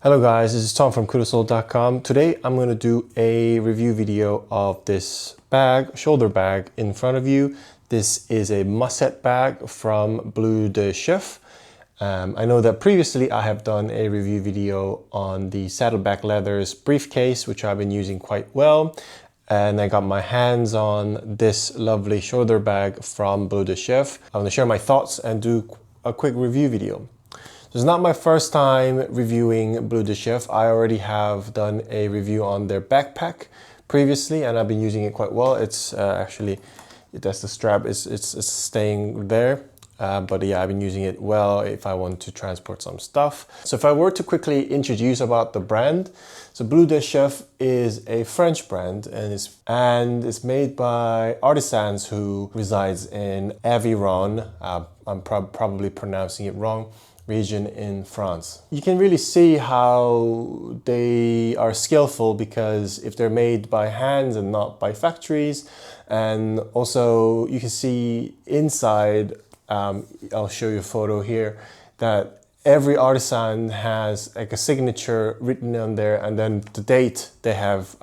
Hello guys, this is Tom from kudasol.com. Today I'm going to do a review video of this bag, shoulder bag in front of you. This is a Musette bag from Bleu de Chauffe. I know that previously I have done a review video on the Saddleback Leathers briefcase, which I've been using quite well. And I got my hands on this lovely shoulder bag from Bleu de Chauffe. I'm going to share my thoughts and do a quick review video. It's not my first time reviewing Bleu de Chauffe. I already have done a review on their backpack previously and I've been using it quite well. It's actually, that's the strap, it's staying there. But yeah, I've been using it well if I want to transport some stuff. So if I were to quickly introduce about the brand, so Bleu de Chauffe is a French brand and it's made by artisans who resides in Aveyron. I'm probably pronouncing it wrong. Region in France. You can really see how they are skillful because if they're made by hands and not by factories, and also you can see inside, I'll show you a photo here, that every artisan has like a signature written on there and then the date they have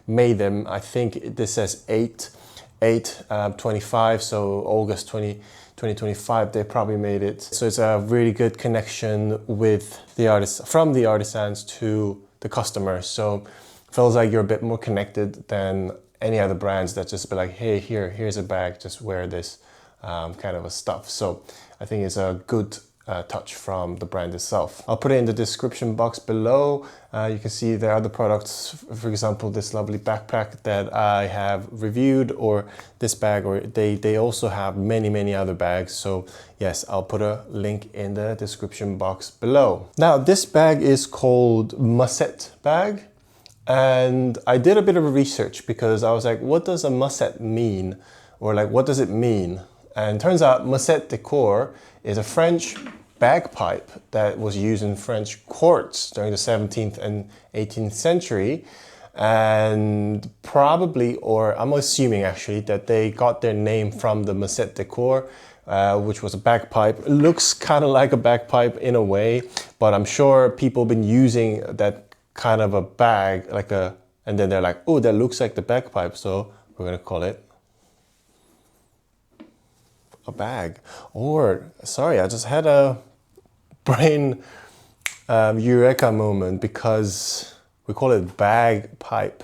made them. I think this says 8/25, so August 2025 they probably made it. So it's a really good connection with the artists, from the artisans to the customer. So it feels like you're a bit more connected than any other brands that just be like, hey, here's a bag, just wear this kind of a stuff. So I think it's a good touch from the brand itself. I'll put it in the description box below. You can see there are other products, for example, this lovely backpack that I have reviewed, or this bag, or they also have many other bags. So yes, I'll put a link in the description box below. Now this bag is called Musette bag. And I did a bit of research because I was like, what does a Musette mean? Or like, what does it mean? And turns out Musette decor is a French bagpipe that was used in French courts during the 17th and 18th century. And probably, or I'm assuming actually, that they got their name from the Musette decor, which was a bagpipe. It looks kind of like a bagpipe in a way, but I'm sure people have been using that kind of a bag, and then they're like, oh, that looks like the bagpipe, so we're gonna call it a bag. Or, sorry, I just had a brain eureka moment, because we call it bagpipe,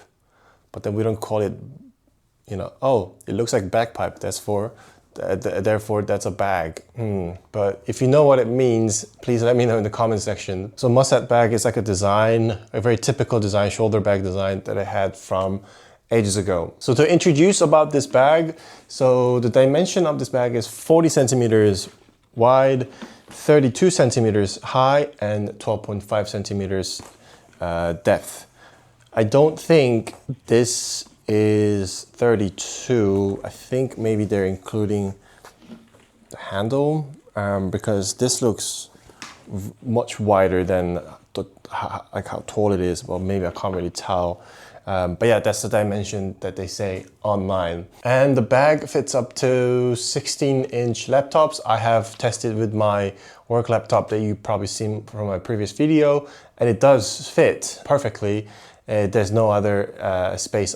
but then we don't call it, oh, it looks like bagpipe, therefore that's a bag. But if you know what it means, please let me know in the comment section. So Musette bag is like a design, a very typical design, shoulder bag design that I had from ages ago. So to introduce about this bag, so the dimension of this bag is 40 centimeters wide, 32 centimeters high, and 12.5 centimeters depth. I don't think this is 32. I think maybe they're including the handle, because this looks much wider than like how tall it is. Well, maybe I can't really tell. But yeah, that's the dimension that they say online. And the bag fits up to 16-inch laptops. I have tested with my work laptop that you've probably seen from my previous video, and it does fit perfectly. There's no other space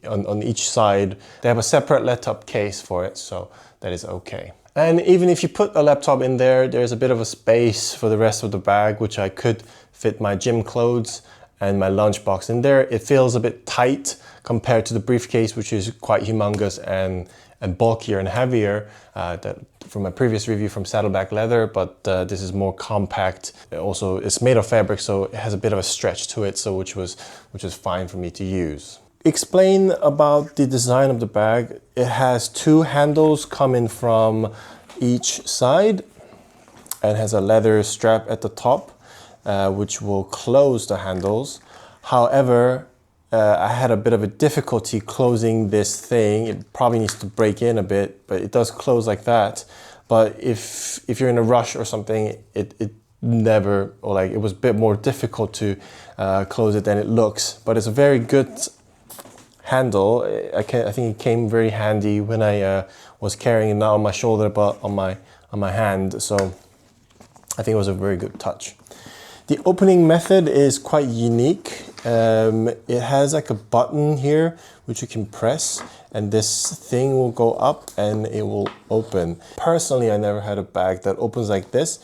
on each side. They have a separate laptop case for it, so that is okay. And even if you put a laptop in there, there's a bit of a space for the rest of the bag, which I could fit my gym clothes and my lunchbox in there. It feels a bit tight compared to the briefcase, which is quite humongous and bulkier and heavier from my previous review from Saddleback Leather, but this is more compact. Also, it's made of fabric, so it has a bit of a stretch to it, so which was fine for me to use. Explain about the design of the bag. It has two handles coming from each side and has a leather strap at the top, which will close the handles. However, I had a bit of a difficulty closing this thing. It probably needs to break in a bit, but it does close like that. But if you're in a rush or something, it never, or like it was a bit more difficult to close it than it looks. But it's a very good handle. I think it came very handy when I was carrying it not on my shoulder but on my hand. So I think it was a very good touch. The opening method is quite unique. It has like a button here which you can press, and this thing will go up and it will open. Personally, I never had a bag that opens like this,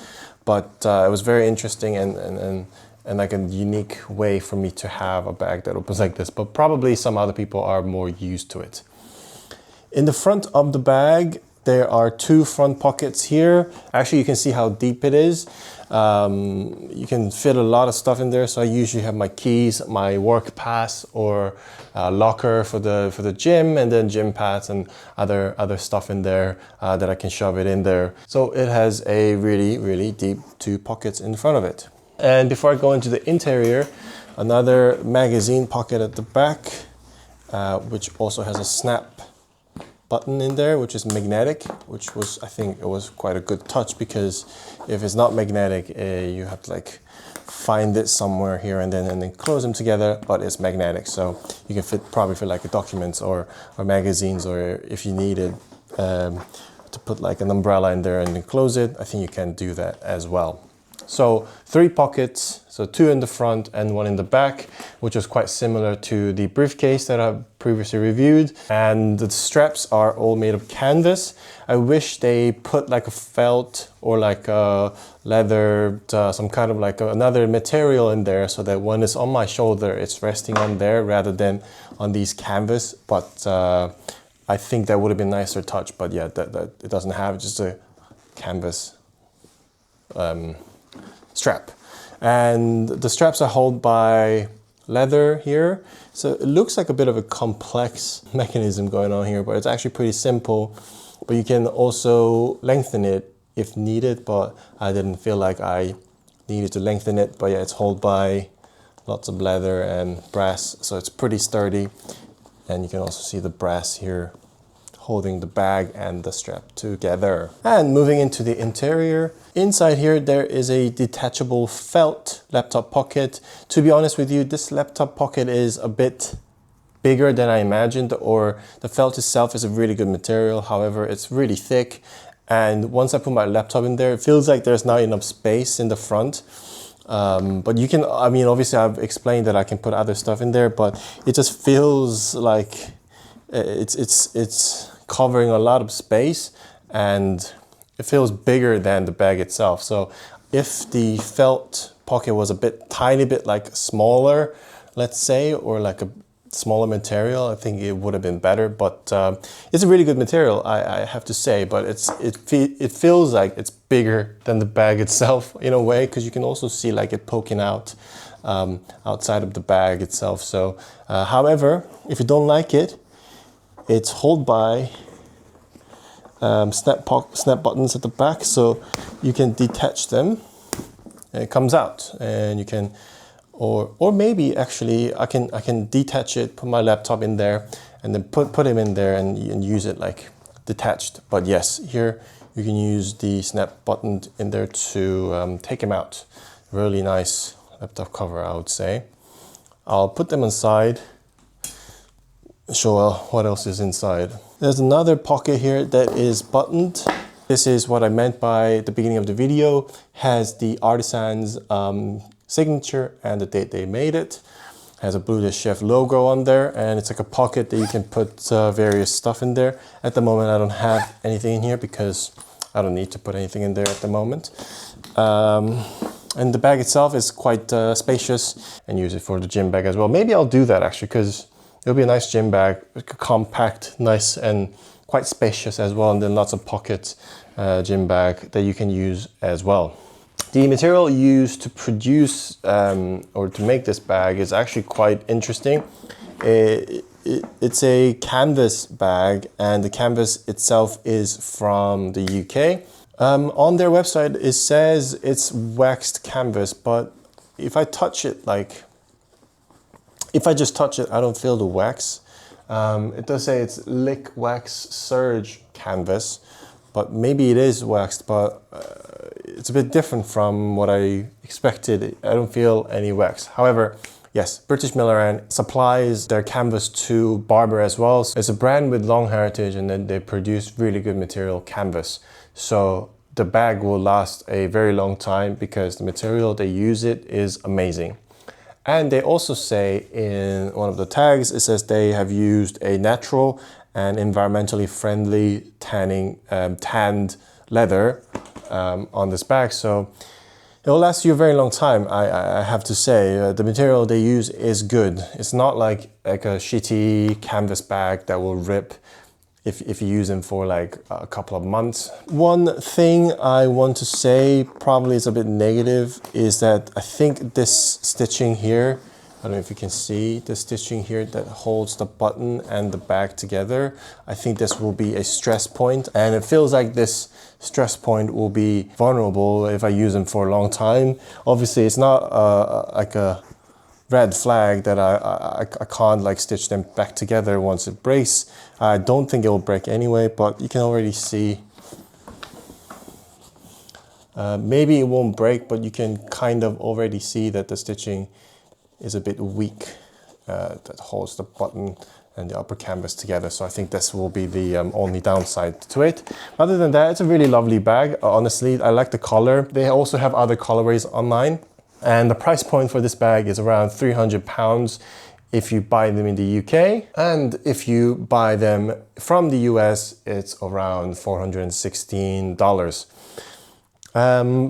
but it was very interesting and like a unique way for me to have a bag that opens like this, but probably some other people are more used to it. In the front of the bag, there are two front pockets here. Actually, you can see how deep it is. You can fit a lot of stuff in there. So I usually have my keys, my work pass, or locker for the gym, and then gym pads and other stuff in there that I can shove it in there. So it has a really deep two pockets in front of it. And before I go into the interior, another magazine pocket at the back, which also has a snap button in there, which is magnetic, which was, I think it was quite a good touch, because if it's not magnetic, you have to like find it somewhere here and then close them together, but it's magnetic. So you can probably fit like documents or magazines, or if you needed to put like an umbrella in there and then close it, I think you can do that as well. So 3 pockets, so 2 in the front and 1 in the back, which was quite similar to the briefcase that I previously reviewed. And the straps are all made of canvas. I wish they put like a felt or like a leather, some kind of like another material in there, so that when it's on my shoulder, it's resting on there rather than on these canvas. But I think that would have been a nicer touch, but yeah, that it doesn't have, just a canvas strap. And the straps are held by leather here, so it looks like a bit of a complex mechanism going on here, but it's actually pretty simple. But you can also lengthen it if needed, but I didn't feel like I needed to lengthen it. But yeah, it's held by lots of leather and brass, so it's pretty sturdy. And you can also see the brass here holding the bag and the strap together. And moving into the interior, inside here there is a detachable felt laptop pocket. To be honest with you, this laptop pocket is a bit bigger than I imagined, or the felt itself is a really good material. However, it's really thick, and once I put my laptop in there, it feels like there's not enough space in the front. But you can, I mean, obviously I've explained that I can put other stuff in there, but it just feels like it's covering a lot of space, and it feels bigger than the bag itself. So if the felt pocket was a tiny bit like smaller, let's say, or like a smaller material, I think it would have been better. But it's a really good material, I have to say, but it feels like it's bigger than the bag itself in a way, because you can also see like it poking out outside of the bag itself. So however, if you don't like it, it's held by snap buttons at the back, so you can detach them and it comes out, and you can, or maybe actually I can detach it, put my laptop in there, and then put him in there and use it like detached. But yes, here you can use the snap button in there to take him out. Really nice laptop cover, I would say. I'll put them inside, show what else is inside. There's another pocket here that is buttoned. This is what I meant by the beginning of the video. Has the artisan's signature and the date they made it. Has a Bleu Chef logo on there, and it's like a pocket that you can put various stuff in there. At the moment I don't have anything in here because I don't need to put anything in there at the moment. And the bag itself is quite spacious, and use it for the gym bag as well. Maybe I'll do that actually, because it'll be a nice gym bag, compact, nice, and quite spacious as well. And then lots of pockets, gym bag that you can use as well. The material used to produce or to make this bag is actually quite interesting. It's a canvas bag, and the canvas itself is from the UK. On their website, it says it's waxed canvas, but if I touch it, like, if I just touch it, I don't feel the wax. It does say it's lick wax surge canvas, but maybe it is waxed, but it's a bit different from what I expected. I don't feel any wax. However, yes, British Miller supplies their canvas to Barber as well. So it's a brand with long heritage, and then they produce really good material canvas. So the bag will last a very long time because the material they use it is amazing. And they also say in one of the tags, it says they have used a natural and environmentally friendly tanned leather on this bag. So it will last you a very long time, I have to say. The material they use is good. It's not like a shitty canvas bag that will rip if you use them for like a couple of months. One thing I want to say, probably is a bit negative, is that I think this stitching here, I don't know if you can see the stitching here that holds the button and the bag together. I think this will be a stress point, and it feels like this stress point will be vulnerable if I use them for a long time. Obviously, it's not like a red flag that I can't like stitch them back together once it breaks. I don't think it will break anyway, but you can already see. Maybe it won't break, but you can kind of already see that the stitching is a bit weak, that holds the button and the upper canvas together. So I think this will be the only downside to it. Other than that, it's a really lovely bag. Honestly, I like the color. They also have other colorways online. And the price point for this bag is around £300 if you buy them in the UK. And if you buy them from the US, it's around $416.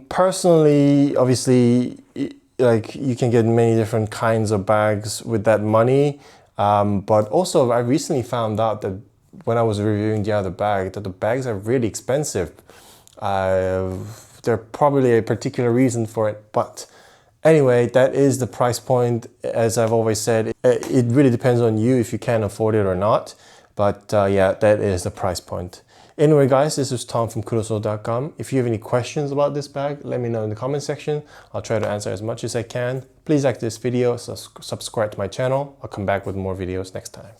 Personally, obviously, like you can get many different kinds of bags with that money. But also I recently found out that when I was reviewing the other bag, that the bags are really expensive. There's probably a particular reason for it, but anyway, that is the price point. As I've always said, it really depends on you if you can afford it or not. But yeah, that is the price point. Anyway, guys, this is Tom from kudoso.com. If you have any questions about this bag, let me know in the comment section. I'll try to answer as much as I can. Please like this video, subscribe to my channel. I'll come back with more videos next time.